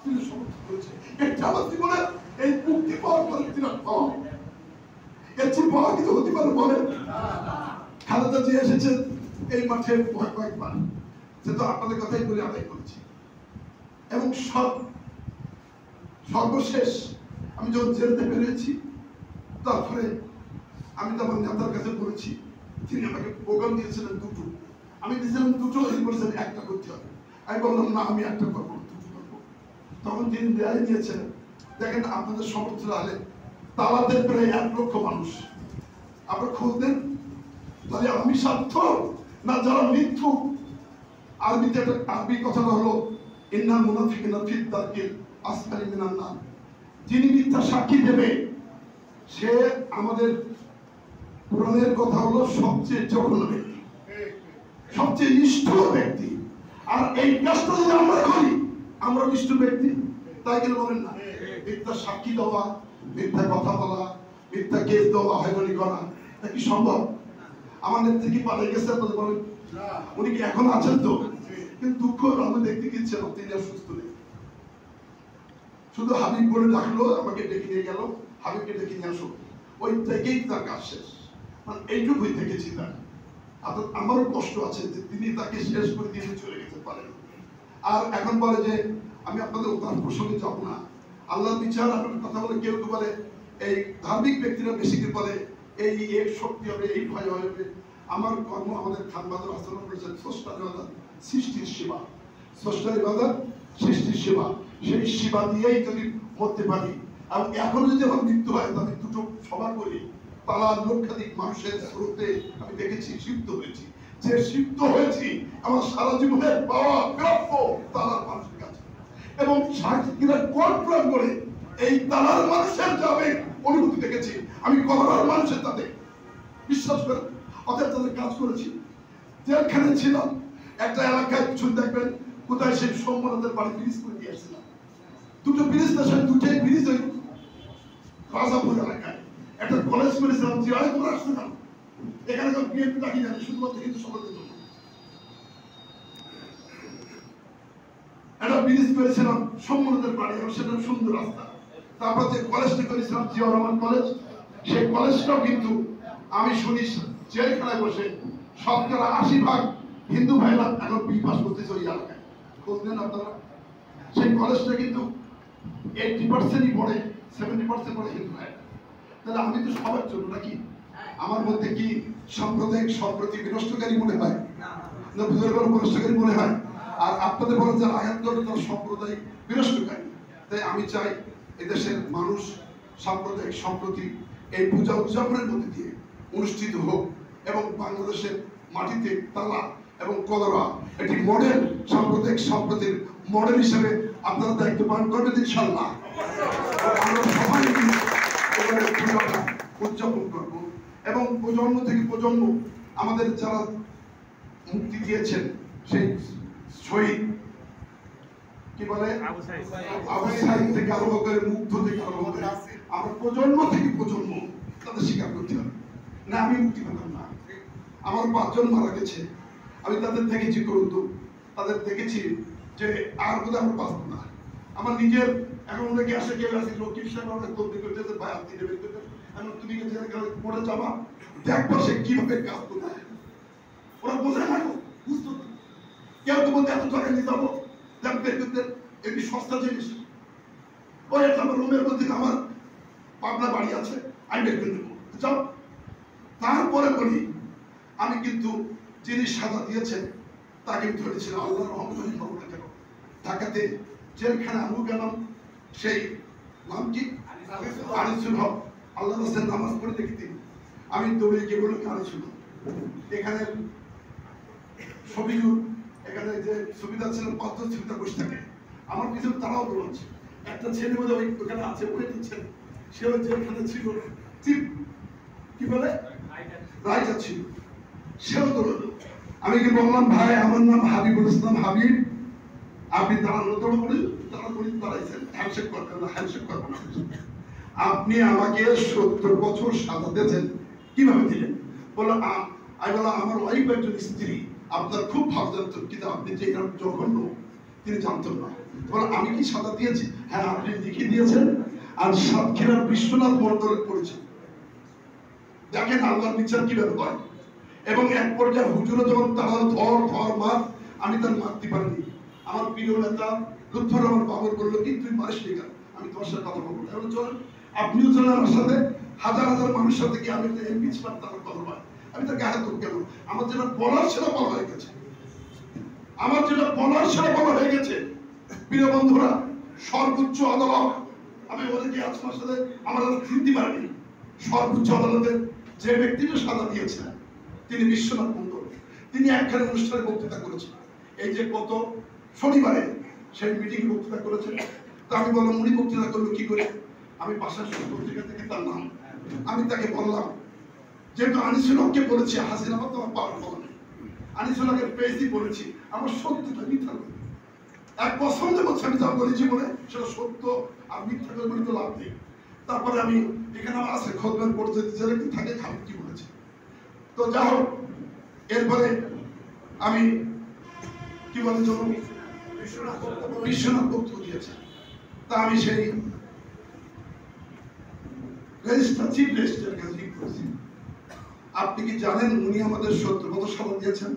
তিনি সমর্থন করেছে। এটা আমার জীবনের এই মুক্তি পাওয়ার পরে বিরাট পাওয়া। এর চেয়ে পাওয়া কিছু হতে পারে বলেন? খালেদা জিয়া এসেছেন এই মাঠে কয়েকবার, সে তো আপনাদের কথাই বলে আদায় করেছি। এবং সর্বশেষ আমি যখন জেলতে বেরিয়েছি, তারপরে আমি তো আমার নেতার কাছে বলেছি, তিনি আমাকে প্রোগ্রাম দিয়েছিলেন দুটো, আমি দিয়েছিলাম দুটো, তিনি বলেছেন একটা করতে হবে। আমি বললাম না, আমি একটা করবো, দুটো করবো। তখন তিনি ন্যায় দিয়েছিলেন। দেখেন আপনাদের সমর্থন হলে তালাতে প্রায় 1 লক্ষ মানুষ, আপনার খোঁজ দেন। তাহলে আমি স্বার্থ না যারা মিথ্যু? আরবিতে একটা আরবি কথাটা হলো ইন্নাল মুনাফিকিনা ফি দারকিল আসফালি মিনান নার। যিনি মিথ্যা সাক্ষী দেবে সে আমাদের কোরআনের কথা হলো সবচেয়ে জঘন্য ব্যক্তি, সবচেয়ে নিষ্ঠুর ব্যক্তি। আর এই কাজটা যদি আমরা করি, আমরা নিষ্ঠুর ব্যক্তি, তাই কেন বলেন না? মিথ্যা সাক্ষী দেওয়া, মিথ্যা কথা বলা, মিথ্যা কেস দেওয়া, হয়রানি করা, এটা কি সম্ভব? আমার নেত্রী কি পালিয়ে গেছে আপনাদের বলেন? উনি কি এখন আছেন? তো কিন্তু দুঃখ আমি দেখতে গিয়েছিলাম তিনি আর সুস্থ নেই। শুধু হাবিব বলে ডাকলো, আমাকে ডেকে নিয়ে গেল, হাবিবকে ডেকে নিয়ে আসো, ওই থেকেই তার কাজ শেষ। মানে এইটুকুই দেখেছি তার। আমারও কষ্ট আছে যে তিনি তাকে শেষ করে দিয়ে চলে যেতে পারেন। আর এখন বলে যে আমি আপনাদের তার প্রসঙ্গে যাব না, আল্লাহর বিচার আপনার কথা বলে। কেউ তো বলে এই ধার্মিক ব্যক্তিরা বেশি করে বলে এই এক শক্তি হবে, এই ভয় হবে। আমার কর্ম, আমাদের খান বাহাদুর আচরণ করেছেন স্রষ্টার ইবাদত, সৃষ্টির সেবা, স্রষ্টার ইবাদত, সৃষ্টির সেবা। সেই সেবা দিয়েই যদি মরতে পারি, আর এখন যদি আমার মৃত্যু হয়, আমি দুটো সভা করি, তারা লক্ষাধিক মানুষের স্রোতে আমি দেখেছি সিদ্ধ হয়েছি। যে সিদ্ধ হয়েছি আমার সারা জীবনের পাওয়া প্রাপ্য তালার মানুষের কাছে, এবং সাহিত্যিকরা কল্পনা করে এই তালার মানুষের যাবে অনুভূতি দেখেছি আমি, কবরের মানুষের তাদের বিশ্বাস করে অতএব তাদের কাজ করেছি। যেখানে ছিলাম একটা এলাকায় কিছু দেখবেন কোথায় সেই সম্মানদের বাড়ি ব্রিজ করে দিয়ে আসছিলাম, দুটো ব্রিজ দেশের দুটোই ব্রিজ ওই রাজাপুর এলাকায় একটা কলেজ করেছিলাম, জিয়ায় করে আসছিলাম। এখানে বিএনপি ডাকি জানি শুধুমাত্র হিন্দু সমাজের জন্য একটা ব্রিজ করেছিলাম সম্মানদের বাড়ি, এবং সেটা সুন্দর রাস্তা। তারপর যে কলেজটা করেছিলাম জিয়াউর রহমান কলেজ, সেই কলেজটাও কিন্তু আমি শুনি জেলখানায় বসে 80% হিন্দু ভাইরা এখন বি পাস করতেছে ওই এলাকায়। খোঁজ নেন আপনারা। সেই কলেজটা কিন্তু 80%ই পড়ে, 70% পড়ে হিন্দু ভাইরা। তাহলে আমি তো সবার জন্য নাকি? আমার মধ্যে কি সাম্প্রদায়িক সম্প্রতি বিনষ্টকারী মনে হয় না বুজুর্গের বিনষ্টকারী মনে হয়? আর আপনাদের বলেন যে আয়াত করে তার সাম্প্রদায়িক বিনষ্টকারী। তাই আমি চাই এদেশের মানুষ সাম্প্রদায়িক সম্প্রতি এই পূজা উদযাপনের মধ্যে দিয়ে অনুষ্ঠিত হোক, এবং বাংলাদেশের মাটিতে তালা এবং কলরা এটি মডেল, সাম্প্রদায়িক সম্প্রতির মডেল হিসেবে আপনারা দায়িত্ব পালন করবেন ইনশাআল্লাহ। আমরা সবাই পূজাটা উদযাপন করবো, এবং প্রজন্ম থেকে প্রজন্ম আমাদের যারা মুক্তি দিয়েছেন সেই শহীদ কি বলে আবু সাইদ থেকে আরম্ভ করে, মুগ্ধ থেকে আরম্ভ করে, আমরা প্রজন্ম থেকে প্রজন্ম তাদের স্বীকার করতে হবে না। আমি মুক্তি পেতাম না, আমার 5 জন মারা গেছে, আমি তাদের দেখেছি করুন, তাদের দেখেছি যে আর বোধহয় আমরা বাঁচবো না। আমার নিজের এখন অনেকে আসে, কেউ আসে লক্ষ্মী সাহেব আমাকে তন্দি করতেছে, ভাই আপনি নেবেন এখন তুমি পড়ে যাবা, দেখবো সে কিভাবে কাজ করবে। ওরা বোঝে না, বুঝতো কেউ তো বলতে এত টাকা নিয়ে যাবো বের করতে, একটি সস্তা জিনিস। ওই আমার রুমের মধ্যে আমার পাবনা বাড়ি আছে, আমি বের করে দেবো, যাও। তারপরে বলি আমি কিন্তু যিনি সাজা দিয়েছেন তাকে ধরেছিলাম, আল্লাহ রহমতুল্লাহ খবর কেন ঢাকাতে জেলখানে আমি গেলাম, সেই নাম কি আনিসুল হক, আল্লাহ রাসূলের নামাজ পড়ে দেখতে আমি দৌড়ে গিয়ে বললাম আনিসুল হক এখানে সবিজুর, এখানে যে সুবিধা ছিল 5 জন সুবিধা বসে থাকে, আমার পিছনে তারাও দৌড়াচ্ছে। একটা ছেলে বোধ হয় ওখানে আছে, ওই দিচ্ছেন, সেও যেখানে ছিল চিপ কি বলে রাইটার ছিল, সেও দৌড়ালো। আমি কি বললাম ভাই আমার নাম হাবিবুল ইসলাম হাবিব, আপনি দাঁড়ানো দৌড় দাঁড়াইছেন, হ্যান্ডশেক করবেন না, হ্যান্ডশেক করবেন না। আপনি আমাকে 70 বছর সাজা দিয়েছেন, কিভাবে দিলেন? বললাম আমি বললাম আমার ওয়াইফ একজন স্ত্রী, আপনার খুব ভালো জানতেন, কিন্তু আপনি যে এরকম জঘন্য তিনি জানতেন না। বলো আমি কি সাদা দিয়েছি? হ্যাঁ আপনি লিখে দিয়েছেন। আর সাতক্ষীরার বিশ্বনাথ মন্ডলের পরিচয় দেখেন আল্লাহর বিচার কিভাবে হয়। এবং এক পর্যায়ে হুজুরে যখন তারা ধর মার, আমি তার মারতে পারিনি। আমার প্রিয় নেতা লুৎফর রহমান বাবর বললো কি তুই মারিস নি কেন? আমি তোমার সাথে কথা বলবো। এখন চলেন আপনিও চলেন আমার সাথে, হাজার হাজার মানুষের সাথে কি আমি একটা এমপি ছিলাম তার কথা বলে আমি তাকে হাত ধরবো কেন? আমার যেটা বলার সেটা বলা হয়ে গেছে, আমার যেটা বলার সেটা বলা হয়ে গেছে। প্রিয় বন্ধুরা, সর্বোচ্চ আদালত, আমি অনেকে আপনার সাথে আমার চিনতে পারিনি, সর্বোচ্চ আদালতের যে ব্যক্তিকে সাজা দিয়েছেন তিনি বিশ্বনাথ মন্ডল। তিনি একখানে অনুষ্ঠানে বক্তৃতা করেছেন, এই যে গত শনিবারে সেই মিটিং বক্তৃতা করেছেন। তা আমি বললাম উনি বক্তৃতা করলো কি করে? আমি বাসার পত্রিকা থেকে তার নাম আমি তাকে বললাম, যেহেতু আনিসুল হককে বলেছি হাসিনা তো আমার পাওয়ার ফল নেই, আনিসুল হকের পেজই বলেছি, আমার সত্যটা মিথ্যা করে এক পছন্দে বলছে আমি যা বলেছি বলে সেটা সত্য, আর মিথ্যা করে বলে তো লাভ নেই। তারপরে আমি এখানে আমার আছে খোঁজবেন পড়তে জেলে থাকে খালি কি বলেছি। তো যা হোক, এরপরে আমি কি বলে যখন বিশ্বনাথ বক্তব্য দিয়েছে, তা আমি সেই রেজিস্ট্রার চিফ রেজিস্ট্রার কাছে লিখ করেছি, আপনি কি জানেন উনি আমাদের 70 সাল দিয়েছেন?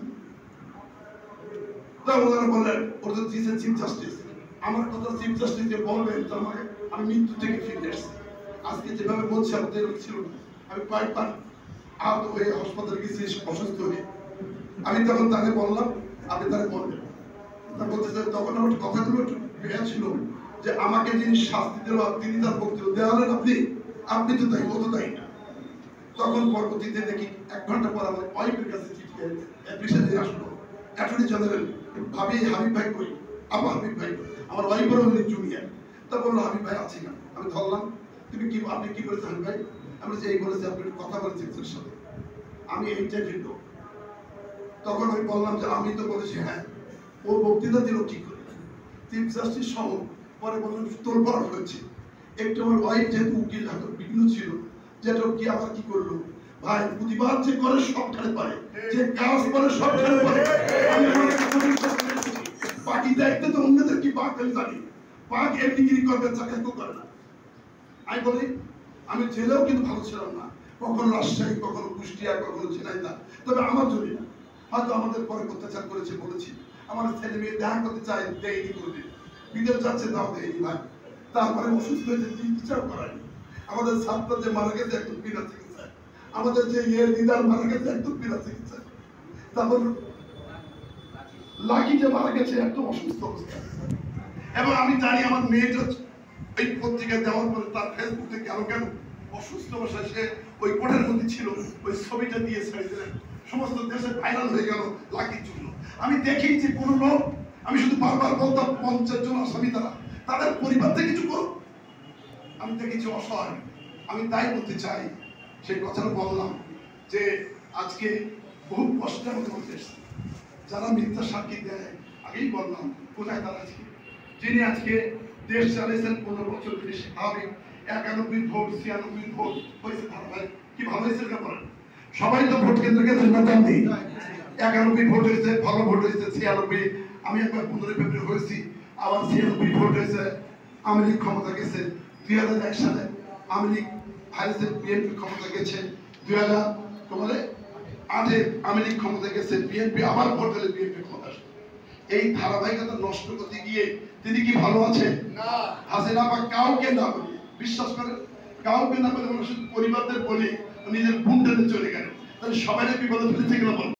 তা ওনারা বললেন ওটা দিয়েছেন চিফ জাস্টিস। আমার কথা চিফ জাস্টিস যে বলবেন তার মানে আমি মৃত্যু থেকে ফিরে এসেছি। আজকে যেভাবে বলছি আমাদের ছিল না, আমি কয়েকবার আহত হয়ে হাসপাতালে গেছি অসুস্থ হয়ে। আমি তখন তাকে বললাম আপনি তাকে বলবেন। তা বলতেছে তখন আমার কথাগুলো একটু বেয়া ছিল যে আমাকে যিনি শাস্তি দিল তিনি তার বক্তব্য দেওয়ালেন আপনি তো তাই, ও তো তাই না। তখন পরবর্তীতে দেখি 1 ঘন্টা পর আমার ওয়াইফের কাছে চিঠি অ্যাপ্লিকেশন আসলো, অ্যাটর্নি জেনারেল ভাবি হাবিব ভাই কই? আবার হাবিব ভাই আমার ওয়াইফের হলেন জুনিয়র। তা বললো হাবিব ভাই আছে না? আমি ধরলাম তুমি কি আপনি কি বলেছেন হাবিব ভাই? আমি যে এই বলেছি আপনি কথা বলেছেন এর সাথে, আমি এইটাই ভিন্ন। তখন আমি বললাম যে আমি তো বলেছি হ্যাঁ। ও বক্তৃতা দিল কি করে? চিফ জাস্টিস সহ পরে বললাম তোলপাড় হয়েছে। একটু আমার ওয়াইফ যেহেতু উকিল হাতে বিঘ্ন ছিল, যেটা কি আবার কি করলো ভাই, প্রতিবাদ যে করে সবখানে পারে, যে কাজ করে সবখানে পারে। আমি বাকি দায়িত্ব তো অন্যদের কি বাঘ আমি জানি, বাঘ এমনিগিরি করবে চাকরি তো করে না। আমি বলি আমি জেলেও কিন্তু ভালো ছিলাম না, কখনো রাজশাহী, কখনো কুষ্টিয়া, কখনো ঝিনাইদহ। তবে আমার জন্য না, হয়তো আমাদের পরে অত্যাচার করেছে বলেছি, আমার ছেলে মেয়ে দেখা করতে চাই দেয়নি, করবে বিদেশ যাচ্ছে তাও দেয়নি ভাই। তারপরে অসুস্থ হয়েছে চিকিৎসাও করায়নি। আমাদের ছাত্র যে মারা গেছে একদম বিনা চিকিৎসায়, আমাদের যে লিডার মারা গেছে একদম বিনা চিকিৎসায়, তারপর লাকি যে মারা গেছে একদম অসুস্থ অবস্থা। এবং আমি জানি আমার মেয়েটা এই পত্রিকা দেওয়ার পরে তার ফেসবুকে কেন অসুস্থ অবস্থায় সে ওই কোটের মধ্যে ছিল, ওই ছবিটা দিয়ে ছেড়ে দিলেন, সমস্ত দেশে ভাইরাল হয়ে গেল লাকির জন্য। আমি দেখেছি কোন লোক, আমি শুধু বারবার বলতাম 50 জন আসামি তাদের পরিবার থেকে কিছু করুক, আমি দেখেছি অসহায়। আমি তাই বলতে চাই, সেই কথাটা বললাম যে আজকে বহু কষ্টে আমাদের মধ্যে এসছে, যারা মিথ্যা সাক্ষী দেয়, আগেই বললাম কোথায় তারা আজকে, যিনি আজকে দেশ চালিয়েছেন 15 বছর ধরে স্বাভাবিক 91 ভোট 96 ভোট হয়েছে, ধারাবাহিক কি ভালো হয়েছে এটা বলেন? সবাই তো ভোট কেন্দ্রে গেছে না, জানি 91 ভোট হয়েছে, ভালো ভোট হয়েছে 96। আমি একবার 15 ফেব্রুয়ারি হয়েছি, আবার 96 ভোট হয়েছে। আওয়ামী লীগ ক্ষমতা গেছে 2001 সালে, আওয়ামী লীগ হারিয়েছে, বিএনপি ক্ষমতা গেছে 2008 আওয়ামী লীগ ক্ষমতা গেছে, বিএনপি আবার ভোট হলে বিএনপি ক্ষমতা আসে। এই ধারাবাহিকতা নষ্ট করতে গিয়ে তিনি কি ভালো আছেন? না। হাসিনা বা কাউকে না বলে, বিশ্বাস করেন কাউকে না বলে, মানুষের পরিবারদের বলে নিজের বুনটাতে চলে গেল, তাহলে সবাই বিপদে ফেলেছে কিনা বলেন?